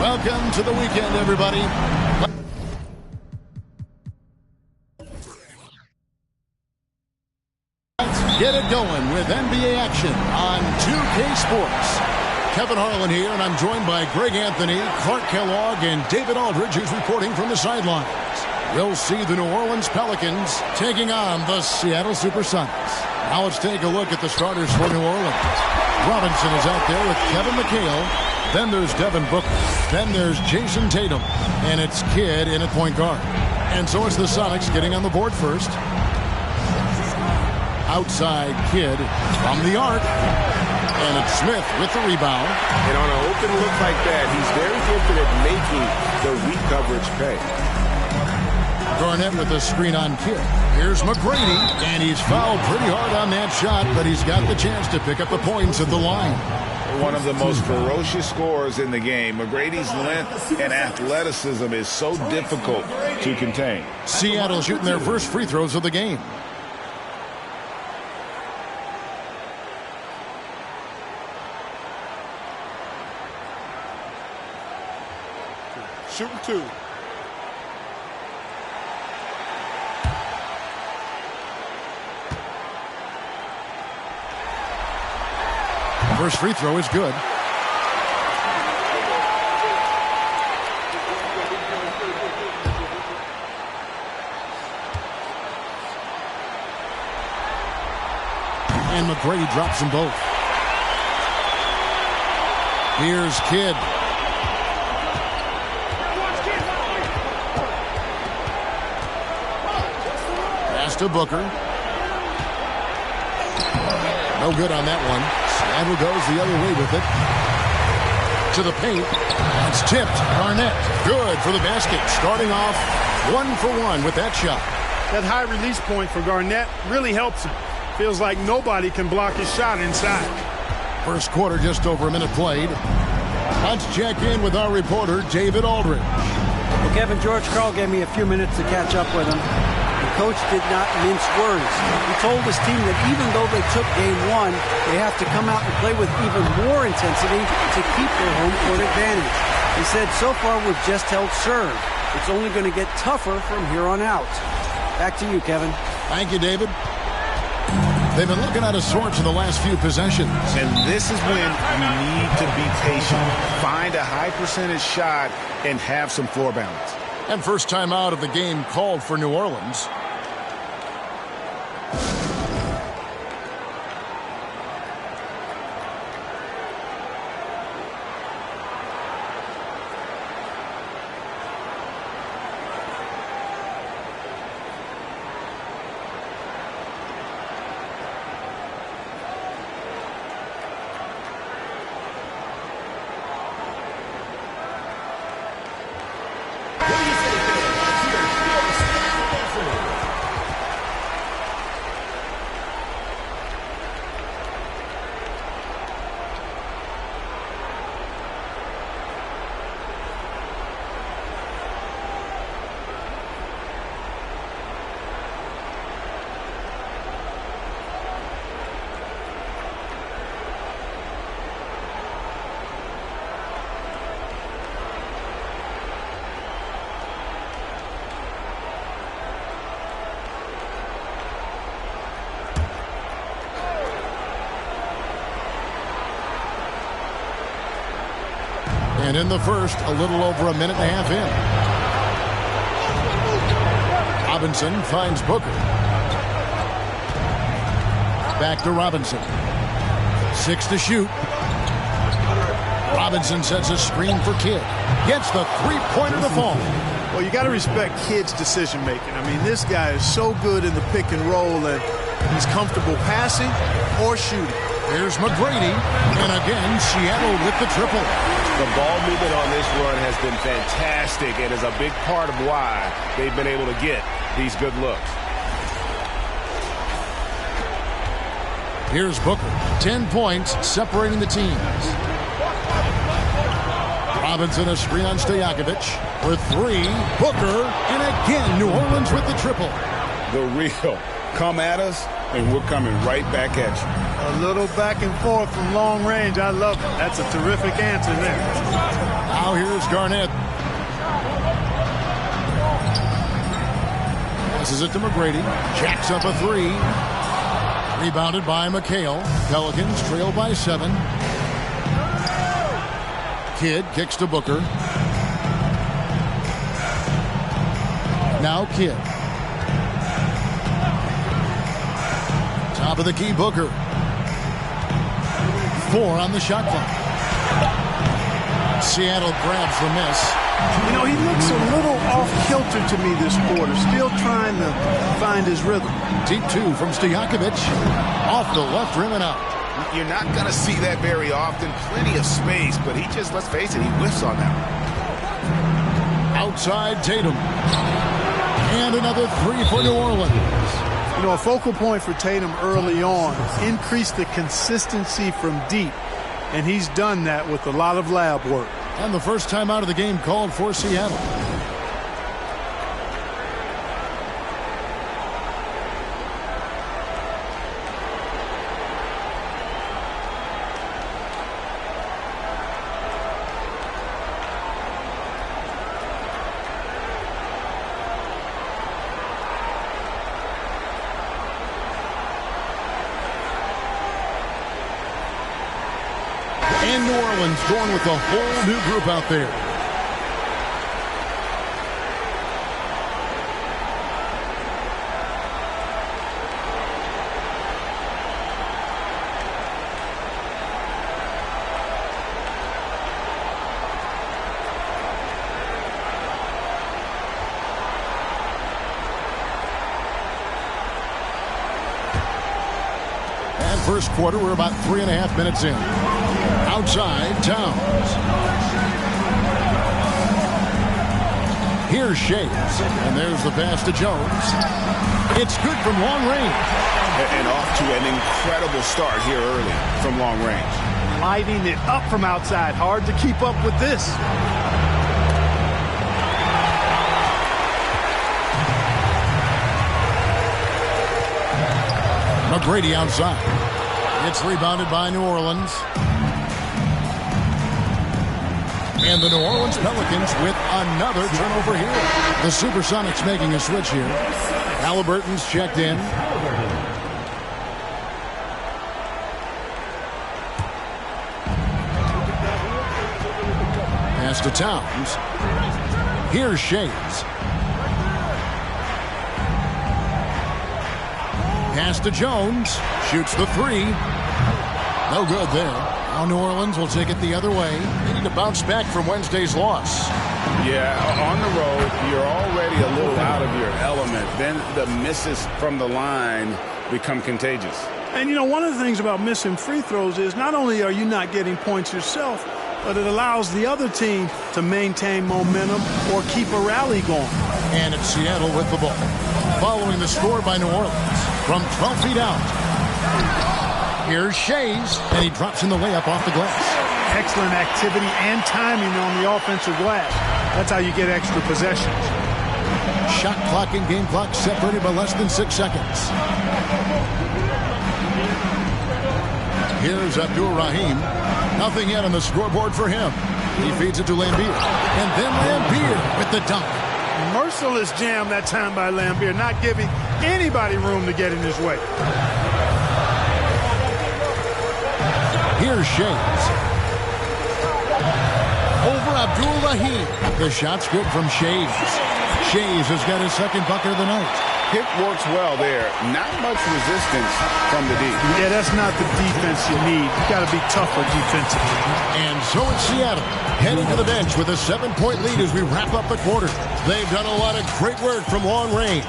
Welcome to the weekend, everybody. Let's get it going with NBA action on 2K Sports. Kevin Harlan here, and I'm joined by Greg Anthony, Clark Kellogg, and David Aldridge, who's reporting from the sidelines. We'll see the New Orleans Pelicans taking on the Seattle Supersonics. Now let's take a look at the starters for New Orleans. Robinson is out there with Kevin McHale. Then there's Devin Booker. Then there's Jason Tatum. And it's Kidd in at point guard. And so it's the Sonics getting on the board first. Outside Kidd from the arc. And it's Smith with the rebound. And on an open look like that, he's very gifted at making the weak coverage pay. Garnett with the screen on Kidd. Here's McGrady, and he's fouled pretty hard on that shot, but he's got the chance to pick up the points at the line. One of the most ferocious scorers in the game. McGrady's length and athleticism is so difficult to contain. Seattle shooting their first free throws of the game. Shooting two. First free throw is good. And McGrady drops them both. Here's Kidd. Pass to Booker. No good on that one. Seattle goes the other way with it. To the paint. It's tipped. Garnett. Good for the basket. Starting off 1 for 1 with that shot. That high release point for Garnett really helps him. Feels like nobody can block his shot inside. First quarter just over a minute played. Let's check in with our reporter, David Aldridge. Well, Kevin, George Karl gave me a few minutes to catch up with him. The coach did not mince words. He told his team that even though they took game one, they have to come out and play with even more intensity to keep their home court advantage. He said, so far we've just held serve. It's only going to get tougher from here on out. Back to you, Kevin. Thank you, David. They've been looking out of sorts in the last few possessions. And this is when you need to be patient. Find a high percentage shot and have some floor balance. And first time out of the game called for New Orleans. And in the first, a little over a minute and a half in. Robinson finds Booker. Back to Robinson. 6 to shoot. Robinson sets a screen for Kidd. Gets the three-pointer to fall. Well, you got to respect Kidd's decision-making. I mean, this guy is so good in the pick and roll, and he's comfortable passing or shooting. Here's McGrady. And again, Seattle with the triple. The ball movement on this run has been fantastic and is a big part of why they've been able to get these good looks. Here's Booker. 10 points separating the teams. Robinson a screen on Stojakovic for 3. Booker, and again New Orleans with the triple. The real come at us, and we're coming right back at you. A little back and forth from long range. I love it. That's a terrific answer there. Now here's Garnett. Passes it to McGrady. Jacks up a three. Rebounded by McHale. Pelicans trail by 7. Kidd kicks to Booker. Now Kidd. Top of the key, Booker. 4 on the shot clock. Seattle grabs the miss. You know, he looks a little off-kilter to me this quarter. Still trying to find his rhythm. Deep 2 from Stojakovic. Off the left rim and out. You're not going to see that very often. Plenty of space, but he just, let's face it, he whiffs on that one. Outside Tatum. And another 3 for New Orleans. You know, a focal point for Tatum early on, increase the consistency from deep. And he's done that with a lot of lab work. And the first time out of the game called for Seattle. And New Orleans going with a whole new group out there. And first quarter, we're about 3.5 minutes in. Outside, Towns. Here's Shays. And there's the pass to Jones. It's good from long range. And off to an incredible start here early from long range. Lighting it up from outside. Hard to keep up with this. McGrady outside. It's rebounded by New Orleans. And the New Orleans Pelicans with another turnover here. The Supersonics making a switch here. Halliburton's checked in. Pass to Towns. Here's Shays. Pass to Jones. Shoots the 3. No good there. Now New Orleans will take it the other way. They need to bounce back from Wednesday's loss. Yeah, on the road, you're already a little out of your element. Then the misses from the line become contagious. And, you know, one of the things about missing free throws is not only are you not getting points yourself, but it allows the other team to maintain momentum or keep a rally going. And it's Seattle with the ball. Following the score by New Orleans from 12 feet out. Here's Shays, and he drops in the layup off the glass. Excellent activity and timing on the offensive glass. That's how you get extra possessions. Shot clock and game clock separated by less than 6 seconds. Here's Abdul-Rahim. Nothing yet on the scoreboard for him. He feeds it to Lambier. And then Lambier with the dunk. Merciless jam that time by Lambier, not giving anybody room to get in his way. Here's Shays. Over Abdul-Rahim. The shot's good from Shays. Shays has got his second bucket of the night. Pick works well there. Not much resistance from the D. Yeah, that's not the defense you need. You got to be tougher defensively. And so it's Seattle heading to the bench with a 7-point lead as we wrap up the quarter. They've done a lot of great work from long range.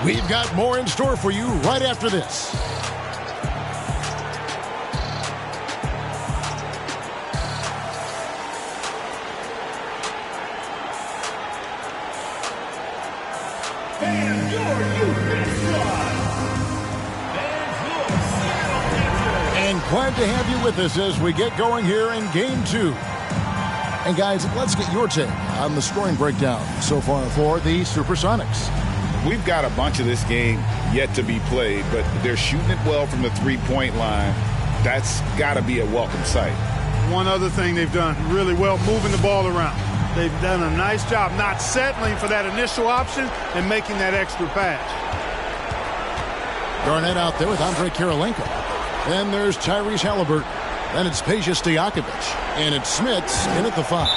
We've got more in store for you right after this. And glad to have you with us as we get going here in Game 2. And guys, let's get your take on the scoring breakdown so far for the Supersonics. We've got a bunch of this game yet to be played, but they're shooting it well from the three-point line. That's got to be a welcome sight. One other thing they've done really well, moving the ball around. They've done a nice job not settling for that initial option and making that extra pass. Garnett out there with Andre Kirilenko. Then there's Tyrese Halliburton. Then it's Peja Stojakovic. And it's Smits in at the 5.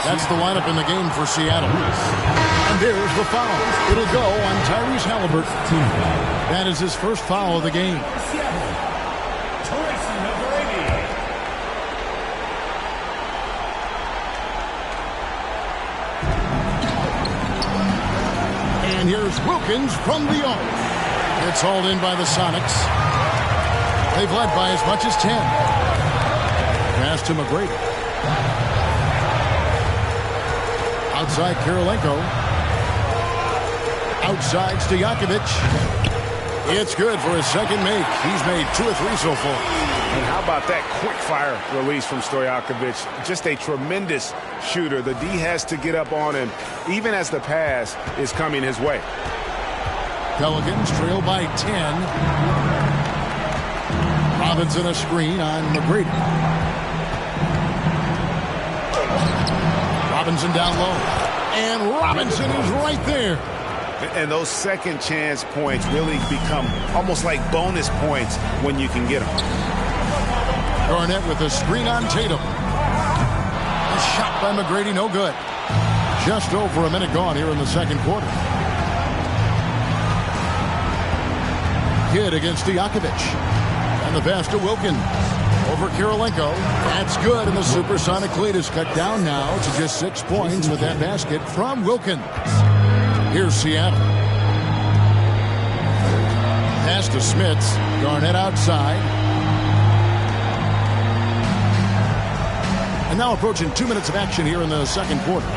That's the lineup in the game for Seattle. And there's the foul. It'll go on Tyrese Halliburton. That is his first foul of the game. And here's Wilkins from the arc. It's hauled in by the Sonics. They've led by as much as 10. Pass to McGrady. Outside Kirilenko. Outside Stojakovic. It's good for his second make. He's made 2 or 3 so far. And how about that quick fire release from Stojakovic? Just a tremendous shooter. The D has to get up on him even as the pass is coming his way. Pelicans trail by 10. Robinson a screen on McGrady. Robinson down low. And Robinson is right there. And those second chance points really become almost like bonus points when you can get them. Garnett with a screen on Tatum. A shot by McGrady, no good. Just over a minute gone here in the second quarter. Kidd against Stojakovic. And the pass to Wilkins. Over Kirilenko. That's good, and the supersonic lead is cut down now to just 6 points with that basket from Wilkins. Here's Seattle. Pass to Smits. Garnett outside. And now approaching 2 minutes of action here in the second quarter.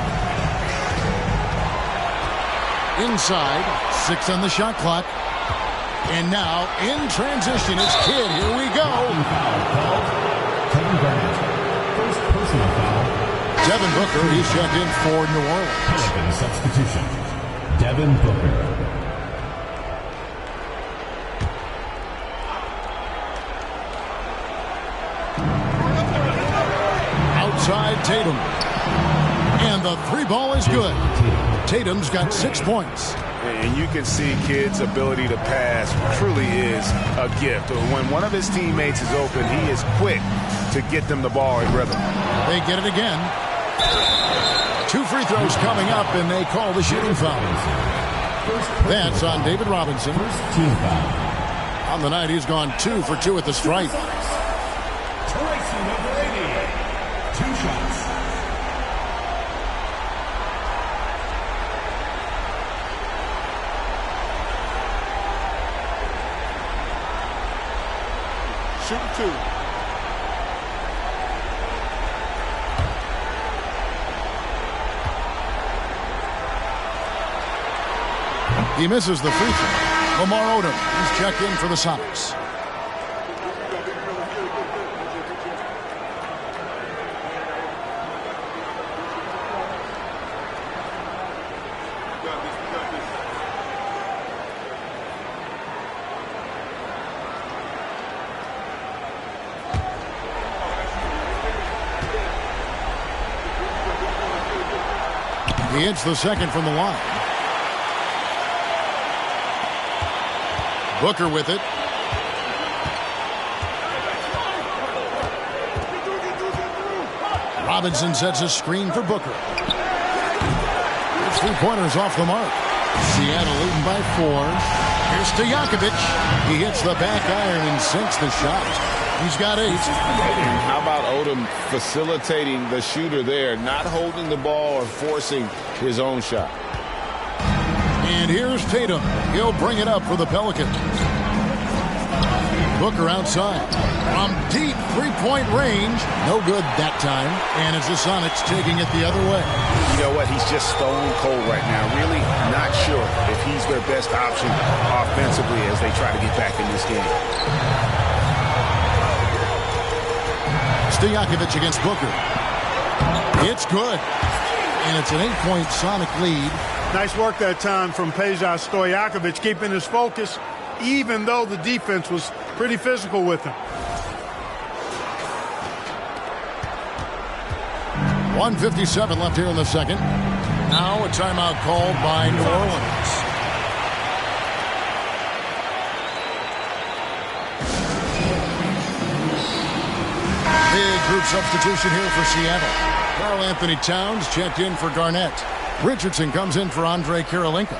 Inside. 6 on the shot clock. And now, in transition, it's Kidd. Here we go. Kevin Garnett. First personal foul. Devin Booker, he's checked in for New Orleans. Pelican substitution. Devin Booker. Outside Tatum. And the 3 ball is good. Tatum's got 6 points. And you can see Kidd's ability to pass truly is a gift. When one of his teammates is open, he is quick to get them the ball in rhythm. They get it again. 2 free throws coming up, and they call the shooting foul. That's on David Robinson. Team foul. On the night, he's gone 2 for 2 at the stripe. Number 80. 2 shots. Shoot 2. He misses the free throw. Lamar Odom is checked in for the Sonics. He hits the second from the line. Booker with it. Robinson sets a screen for Booker. It's 3-pointers off the mark. Seattle leading by 4. Here's Stojakovic. He hits the back iron and sinks the shot. He's got 8. And how about Odom facilitating the shooter there, not holding the ball or forcing his own shot. And here's Tatum. He'll bring it up for the Pelicans. Booker outside. From deep 3-point range. No good that time. And it's the Sonics taking it the other way. You know what? He's just stone cold right now. Really not sure if he's their best option offensively as they try to get back in this game. Stojakovic against Booker. It's good. And it's an 8-point Sonic lead. Nice work that time from Peja Stojakovic, keeping his focus, even though the defense was pretty physical with him. 1:57 left here in the second. Now a timeout called by New Orleans. Big group substitution here for Seattle. Karl Anthony Towns checked in for Garnett. Richardson comes in for Andre Kirilenko.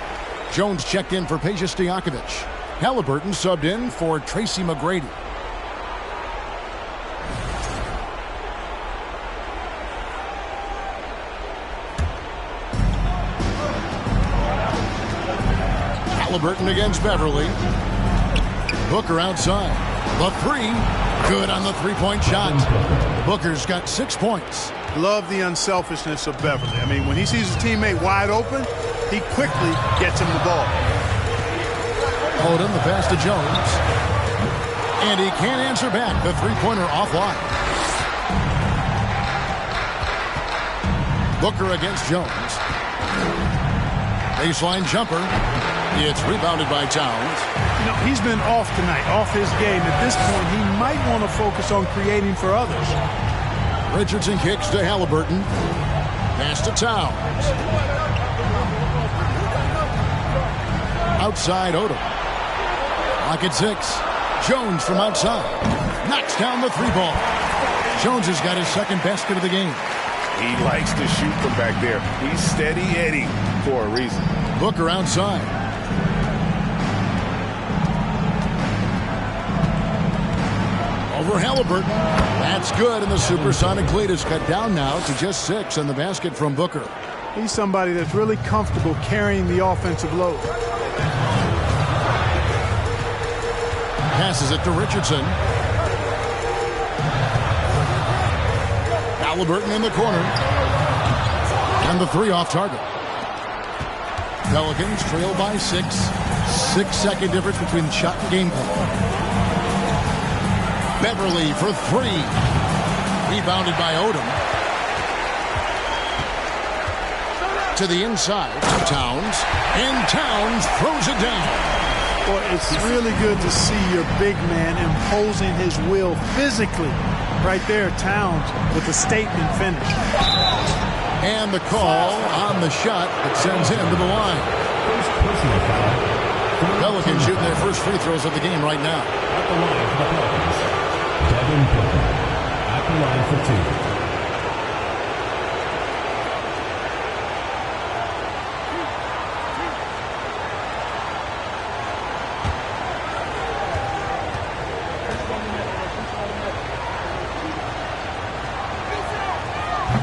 Jones checked in for Peja Stojakovic. Halliburton subbed in for Tracy McGrady. Halliburton against Beverly. Booker outside. The three. Good on the three-point shot. Booker's got 6 points. Love the unselfishness of Beverly. I mean, when he sees his teammate wide open, he quickly gets him the ball. Odom, the pass to Jones. And he can't answer back. The three-pointer offline. Booker against Jones. Baseline jumper. It's rebounded by Towns. You know, he's been off tonight, off his game. At this point, he might want to focus on creating for others. Richardson kicks to Halliburton. Pass to Towns. Outside Odom. Lock at 6. Jones from outside. Knocks down the three ball. Jones has got his second basket of the game. He likes to shoot from back there. He's steady Eddie for a reason. Booker outside. Over Halliburton. That's good, and the supersonic lead is cut down now to just 6 on the basket from Booker. He's somebody that's really comfortable carrying the offensive load. Passes it to Richardson. Halliburton in the corner. And the three off target. Pelicans trail by 6. 6-second difference between shot and game plan. Beverly for 3. Rebounded by Odom. To the inside to Towns. And Towns throws it down. Boy, it's really good to see your big man imposing his will physically. Right there, Towns with a statement finish. And the call on the shot that sends him to the line. Pelicans shooting their first free throws of the game right now. At the line for the Pelicans, Devin Booker. At the line for 2.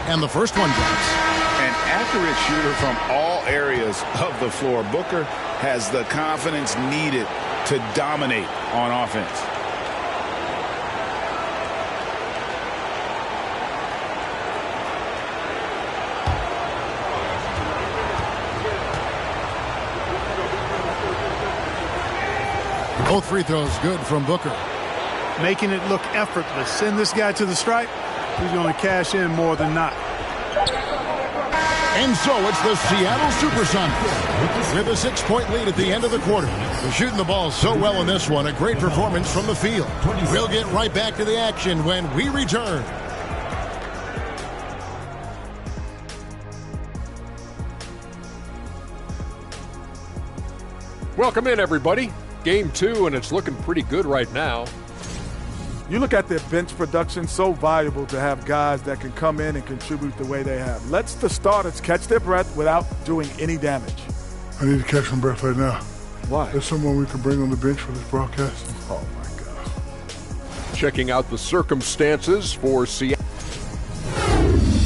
And the first one drops. An accurate shooter from all areas of the floor. Booker has the confidence needed to dominate on offense. Both free throws good from Booker. Making it look effortless. Send this guy to the stripe. He's going to cash in more than not. And so it's the Seattle Supersonics with a 6-point lead at the end of the quarter. They're shooting the ball so well in this one. A great performance from the field. We'll get right back to the action when we return. Welcome in, everybody. Game 2, and it's looking pretty good right now. You look at their bench production, so valuable to have guys that can come in and contribute the way they have. Let's the starters catch their breath without doing any damage. I need to catch my breath right now. Why? There's someone we can bring on the bench for this broadcast. Oh, my God. Checking out the circumstances for Seattle.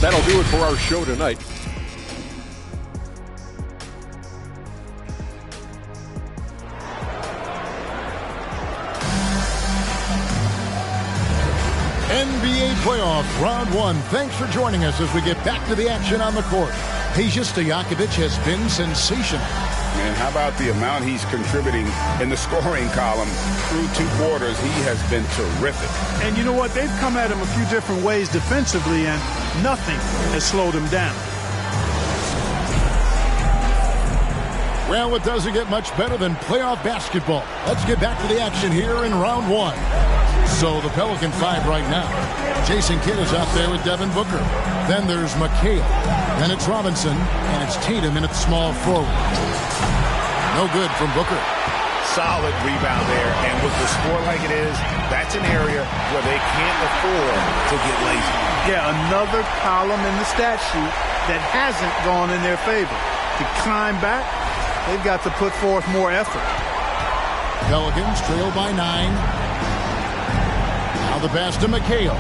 That'll do it for our show tonight. NBA playoff round 1. Thanks for joining us as we get back to the action on the court. Peja Stojakovic has been sensational. Man, how about the amount he's contributing in the scoring column through 2 quarters? He has been terrific. And you know what? They've come at him a few different ways defensively, and nothing has slowed him down. Well, it doesn't get much better than playoff basketball. Let's get back to the action here in round one. So the Pelican 5 right now. Jason Kidd is out there with Devin Booker. Then there's McHale. Then it's Robinson. And it's Tatum in at the small forward. No good from Booker. Solid rebound there. And with the score like it is, that's an area where they can't afford to get lazy. Yeah, another column in the stat sheet that hasn't gone in their favor. To climb back, they've got to put forth more effort. Pelicans trail by 9. Now the pass to McHale.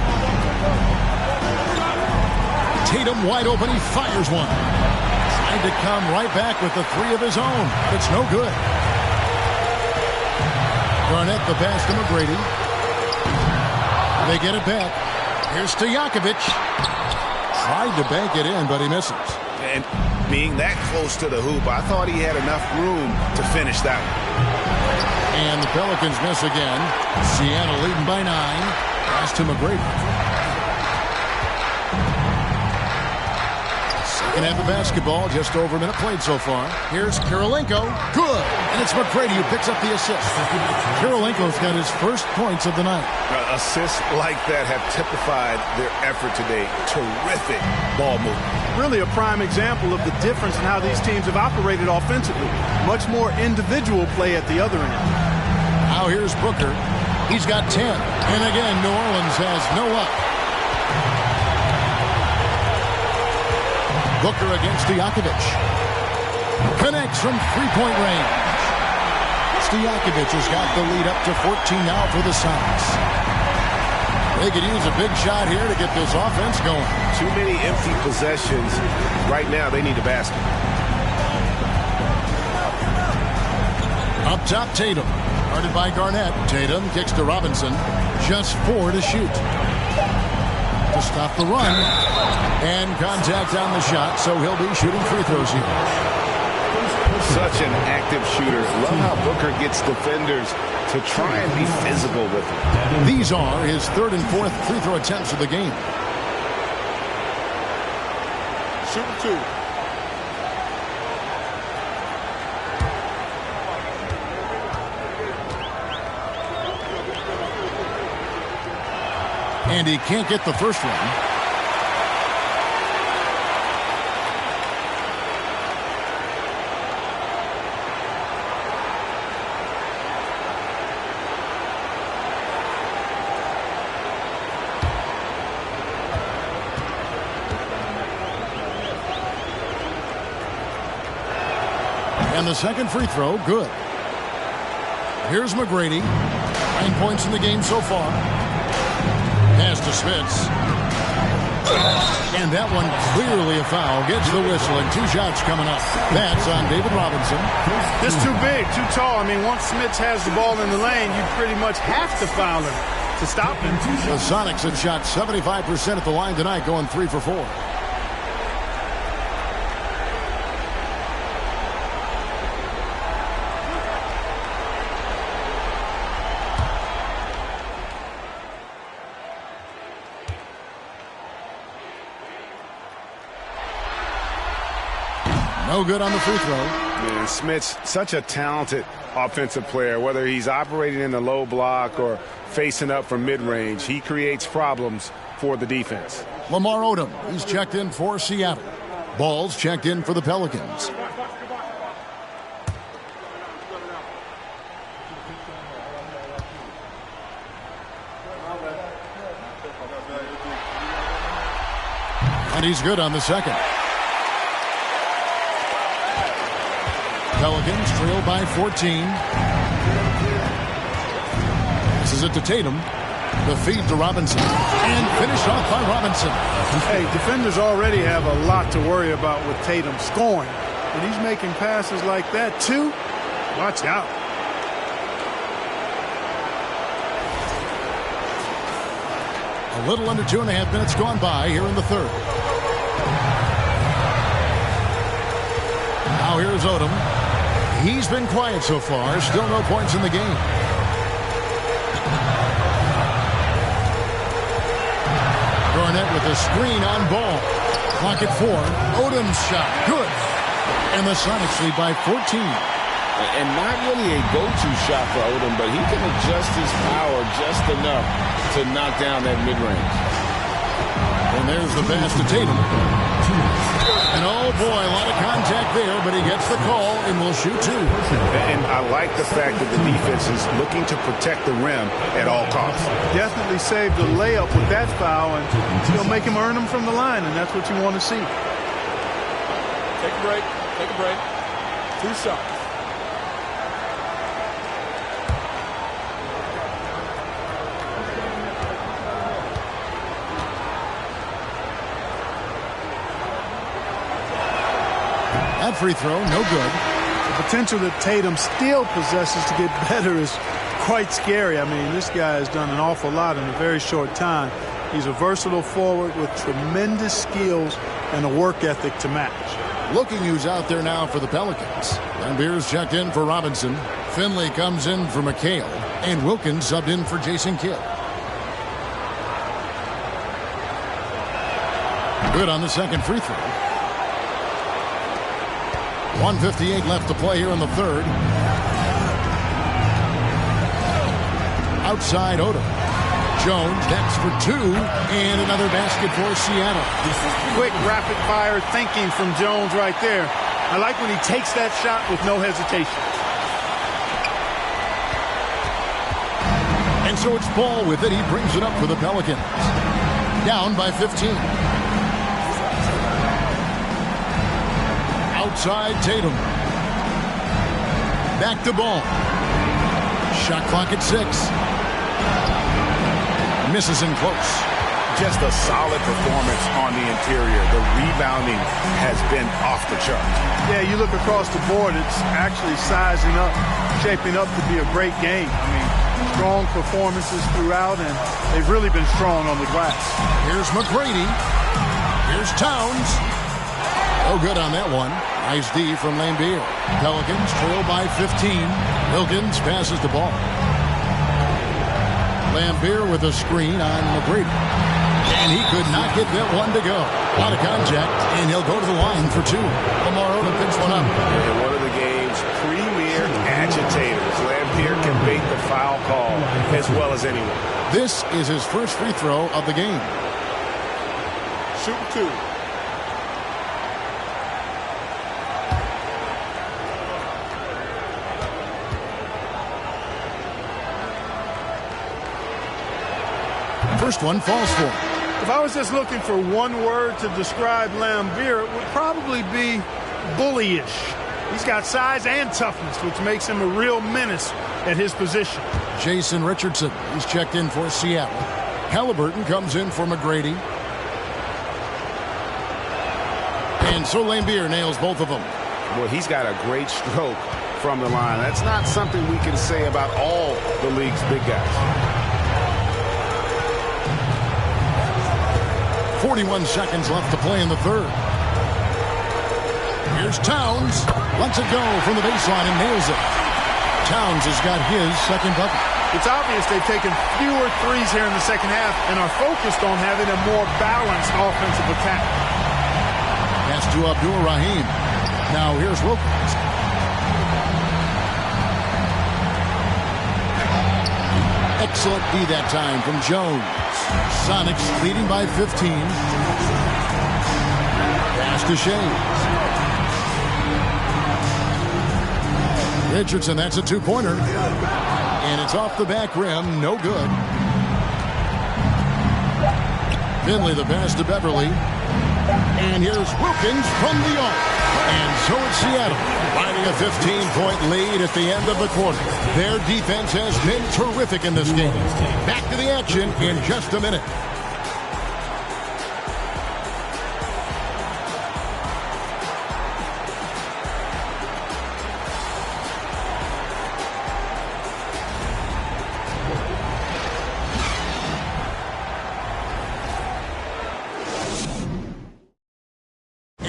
Tatum wide open. He fires one. Trying to come right back with the 3 of his own. It's no good. Garnett the pass to McGrady. They get it back. Here's Stojakovic. Tried to bank it in, but he misses. And being that close to the hoop, I thought he had enough room to finish that one. And the Pelicans miss again. Seattle leading by 9. Pass to McGrady. Second half of basketball, just over a minute played so far. Here's Kirilenko. Good. And it's McGrady who picks up the assist. Kirilenko's got his first points of the night. Assists like that have typified their effort today. Terrific ball movement. Really a prime example of the difference in how these teams have operated offensively. Much more individual play at the other end. Now here's Booker. He's got 10. And again, New Orleans has no luck. Booker against Stojakovic. Connects from three-point range. Stojakovic has got the lead up to 14 now for the Suns. They could use a big shot here to get this offense going. Too many empty possessions. Right now, they need a basket. Up top, Tatum. Guarded by Garnett. Tatum kicks to Robinson. Just 4 to shoot. To stop the run. And contact on the shot, so he'll be shooting free throws here. Such an active shooter. Love how Booker gets defenders to try and be physical with him. These are his 3rd and 4th free throw attempts of the game. Shoot 2. And he can't get the first one. And the second free throw, good. Here's McGrady. 9 points in the game so far. Pass to Smits. And that one clearly a foul. Gets the whistle and 2 shots coming up. That's on David Robinson. Just too big, too tall. I mean, once Smits has the ball in the lane, you pretty much have to foul him to stop him. The Sonics have shot 75% at the line tonight, going 3 for 4. No good on the free throw. Man, Smits, such a talented offensive player. Whether he's operating in the low block or facing up from mid-range, he creates problems for the defense. Lamar Odom, he's checked in for Seattle. Ball's checked in for the Pelicans. And he's good on the second. Pelicans trail by 14. This is it to Tatum. The feed to Robinson. And finished off by Robinson. Hey, defenders already have a lot to worry about with Tatum scoring. But he's making passes like that, too. Watch out. A little under 2.5 minutes gone by here in the third. Now here's Odom. He's been quiet so far. Still no points in the game. Garnett with a screen on ball. Clock at 4. Odom's shot. Good. And the Sonics lead by 14. And not really a go-to shot for Odom, but he can adjust his power just enough to knock down that mid-range. And there's the pass to Tatum. And oh boy, a lot of contact there, but he gets the call and will shoot two. And I like the fact that the defense is looking to protect the rim at all costs. Definitely saved the layup with that foul, and he'll make him earn them from the line, and that's what you want to see. Take a break. Take a break. 2 shots. That free throw, no good. The potential that Tatum still possesses to get better is quite scary. I mean, this guy has done an awful lot in a very short time. He's a versatile forward with tremendous skills and a work ethic to match. Looking who's out there now for the Pelicans. Lambeer's checked in for Robinson. Finley comes in for McHale. And Wilkins subbed in for Jason Kidd. Good on the second free throw. 1:58 left to play here in the third. Outside Odom. Jones next for two, and another basket for Seattle. Quick, rapid-fire thinking from Jones right there. I like when he takes that shot with no hesitation. And so it's Ball with it. He brings it up for the Pelicans. Down by 15. Outside Tatum. Back to Ball. Shot clock at 6. Misses in close. Just a solid performance on the interior. The rebounding has been off the charts. Yeah, you look across the board, it's actually sizing up, shaping up to be a great game. I mean, strong performances throughout, and they've really been strong on the glass. Here's McGrady. Here's Towns. Oh, good on that one. Nice D from Lambeer. Pelicans trail by 15. Wilkins passes the ball. Lambeer with a screen on McGrady. And he could not get that one to go. A lot of contact, and he'll go to the line for two. Lamar Odom picks one up. And one of the game's premier agitators. Lambeer can bait the foul call as well as anyone. This is his first free throw of the game. Shooting 2. First one falls for him. If I was just looking for one word to describe Lambeer, it would probably be bullyish. He's got size and toughness, which makes him a real menace at his position. Jason Richardson is checked in for Seattle. Halliburton comes in for McGrady. And so Lambeer nails both of them. Well, he's got a great stroke from the line. That's not something we can say about all the league's big guys. 41 seconds left to play in the third. Here's Towns. Lets it go from the baseline and nails it. Towns has got his second bucket. It's obvious they've taken fewer threes here in the second half and are focused on having a more balanced offensive attack. Pass to Abdul-Rahim. Now here's Wilkins. Excellent D that time from Jones. Sonics leading by 15. Pass to Shays. Richardson, that's a two-pointer. And it's off the back rim, no good. Finley the pass to Beverly. And here's Wilkins from the arc. And so it's Seattle, riding a 15-point lead at the end of the quarter. Their defense has been terrific in this game. Back to the action in just a minute.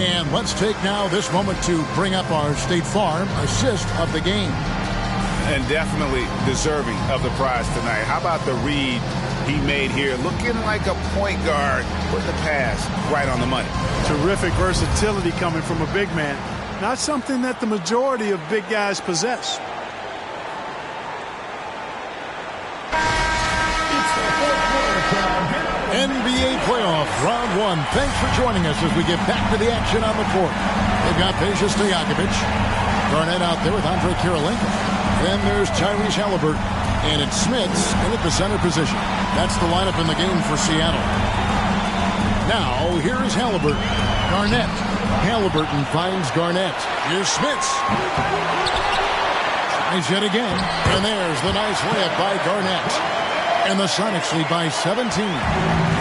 And let's take now this moment to bring up our State Farm assist of the game. And definitely deserving of the prize tonight. How about the read he made here? Looking like a point guard with the pass right on the money. Terrific versatility coming from a big man. Not something that the majority of big guys possess. NBA playoff round one. Thanks for joining us as we get back to the action on the court. They've got Peja Stojakovic. Garnett out there with Andre Kirilenko. Then there's Tyrese Halliburton. And it's Smits in at the center position. That's the lineup in the game for Seattle. Now, here is Halliburton. Garnett. Halliburton finds Garnett. Here's Smits. Tries yet again. And there's the nice layup by Garnett. And the Sonics lead by 17.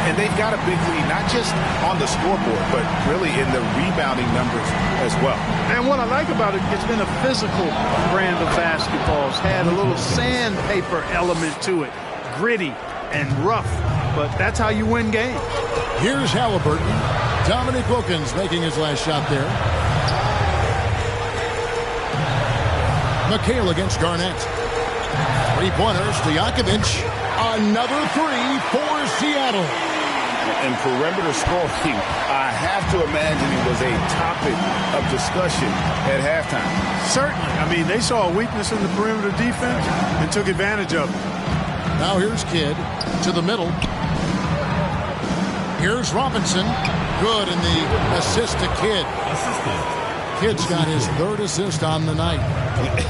And they've got a big lead, not just on the scoreboard, but really in the rebounding numbers as well. And what I like about it, it's been a physical brand of basketball. It's had a little sandpaper element to it. Gritty and rough, but that's how you win games. Here's Halliburton. Dominic Wilkins making his last shot there. McHale against Garnett. Three-pointers, Stojakovic. Another three for Seattle. And perimeter scoring, I have to imagine it was a topic of discussion at halftime. Certainly. I mean, they saw a weakness in the perimeter defense and took advantage of it. Now here's Kidd to the middle. Here's Robinson. Good in the assist to Kidd. Kidd's got his third assist on the night.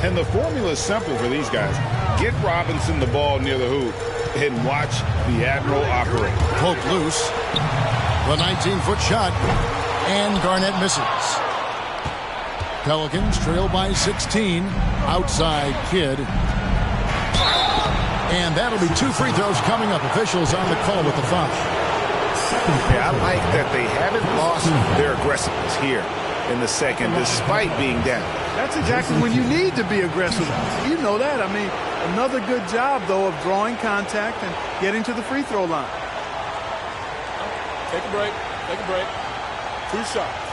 And the formula is simple for these guys. Get Robinson the ball near the hoop and watch the Admiral operate. Poke loose. The 19-foot shot. And Garnett misses. Pelicans trail by 16. Outside Kidd. And that'll be two free throws coming up. Officials on the call with the foul. Yeah, I like that they haven't lost their aggressiveness here in the second, despite being down. That's exactly when you need to be aggressive. You know that. I mean, another good job, though, of drawing contact and getting to the free throw line. Take a break. Take a break. 2 shots.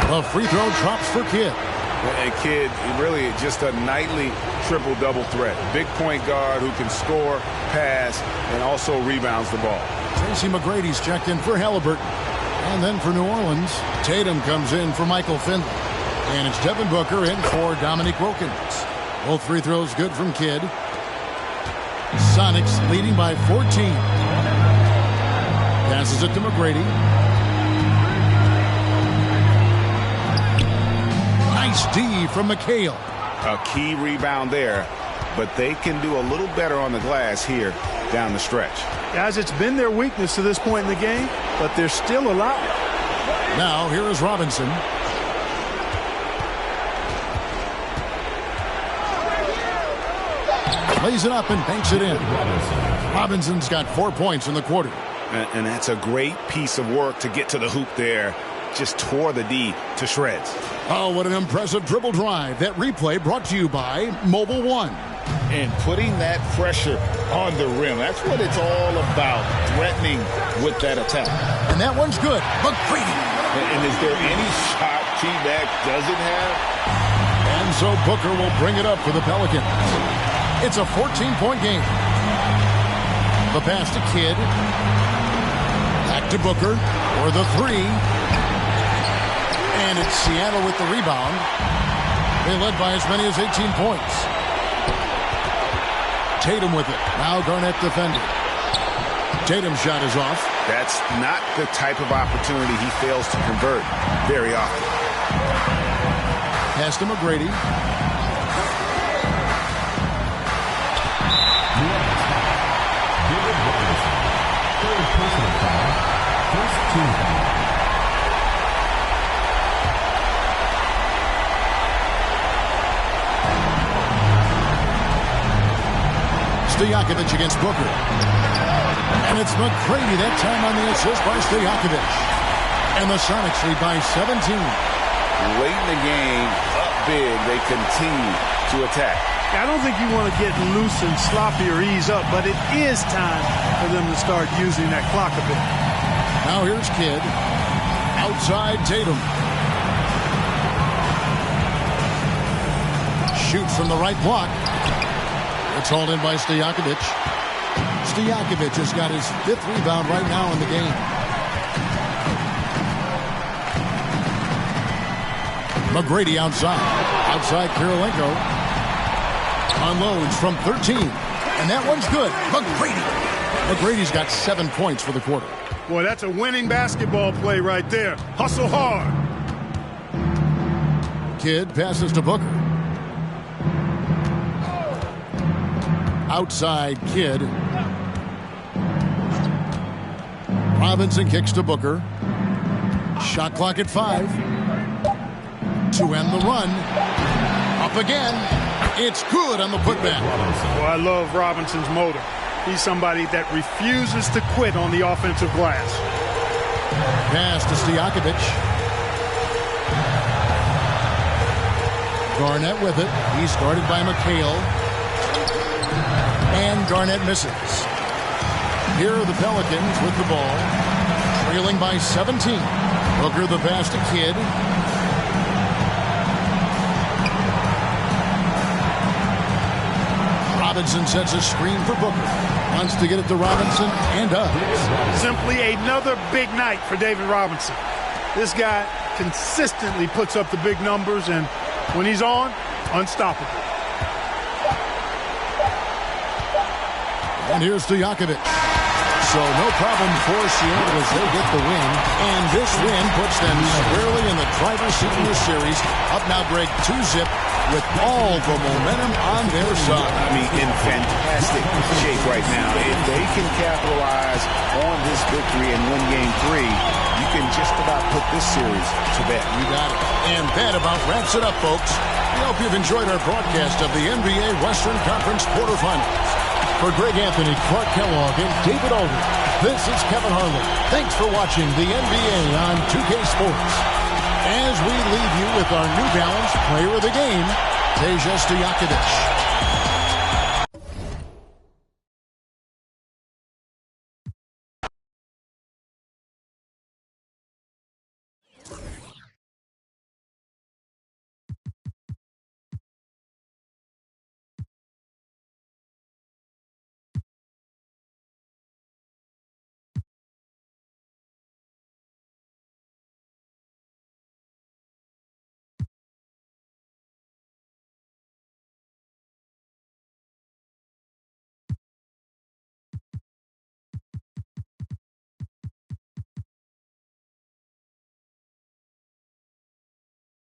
The free throw drops for Kidd. And Kidd, really just a nightly triple-double threat. Big point guard who can score, pass, and also rebounds the ball. Tracy McGrady's checked in for Halliburton. And then for New Orleans, Tatum comes in for Michael Finley. And it's Devin Booker in for Dominic Wilkins. Both free throws good from Kidd. Sonics leading by 14. Passes it to McGrady. Nice D from McHale. A key rebound there, but they can do a little better on the glass here down the stretch. Guys, it's been their weakness to this point in the game, but they're still alive. Now here is Robinson. Lays it up and banks it in. Robinson's got 4 points in the quarter. And that's a great piece of work to get to the hoop there. Just tore the D to shreds. Oh, what an impressive dribble drive. That replay brought to you by Mobile One. And putting that pressure on the rim. That's what it's all about, threatening with that attack. And that one's good. McGrady. And is there any shot T-Mac doesn't have? And so Booker will bring it up for the Pelicans. It's a 14-point game. The pass to Kidd. Back to Booker for the three. And it's Seattle with the rebound. They led by as many as 18 points. Tatum with it. Now Garnett defending. Tatum's shot is off. That's not the type of opportunity he fails to convert very often. Pass to McGrady. Stojakovic against Booker. And it's McGrady that time on the assist by Stojakovic. And the Sonics lead by 17. Late in the game, up big, they continue to attack. I don't think you want to get loose and sloppy or ease up, but it is time for them to start using that clock a bit. Now here's Kidd. Outside Tatum. Shoots from the right block. It's hauled in by Stojakovic. Stojakovic has got his 5th rebound right now in the game. McGrady outside. Outside Kirilenko. Unloads from 13. And that one's good. McGrady's got 7 points for the quarter. Boy, that's a winning basketball play right there. Hustle hard. Kidd passes to Booker. Outside Kidd. Robinson kicks to Booker. Shot clock at 5. To end the run. Up again. It's good on the putback. Well, I love Robinson's motor. He's somebody that refuses to quit on the offensive glass. Pass to Stojakovic. Garnett with it. He's guarded by McHale. And Garnett misses. Here are the Pelicans with the ball. Trailing by 17. Booker the pass to Kidd. Robinson sets a screen for Booker. Wants to get it to Robinson and does. Simply another big night for David Robinson. This guy consistently puts up the big numbers, and when he's on, unstoppable. And here's Stojakovic. So no problem for Seattle as they get the win. And this win puts them squarely in the driver's seat in this series. Up now, Greg, 2-zip with all the momentum on their side. I mean, in fantastic shape right now. If they can capitalize on this victory and win Game 3, you can just about put this series to bed. You got it. And that about wraps it up, folks. We hope you've enjoyed our broadcast of the NBA Western Conference quarterfinals. For Greg Anthony, Clark Kellogg, and David Aldridge, this is Kevin Harlan. Thanks for watching the NBA on 2K Sports. As we leave you with our New Balance Player of the Game, Peja Stojakovic.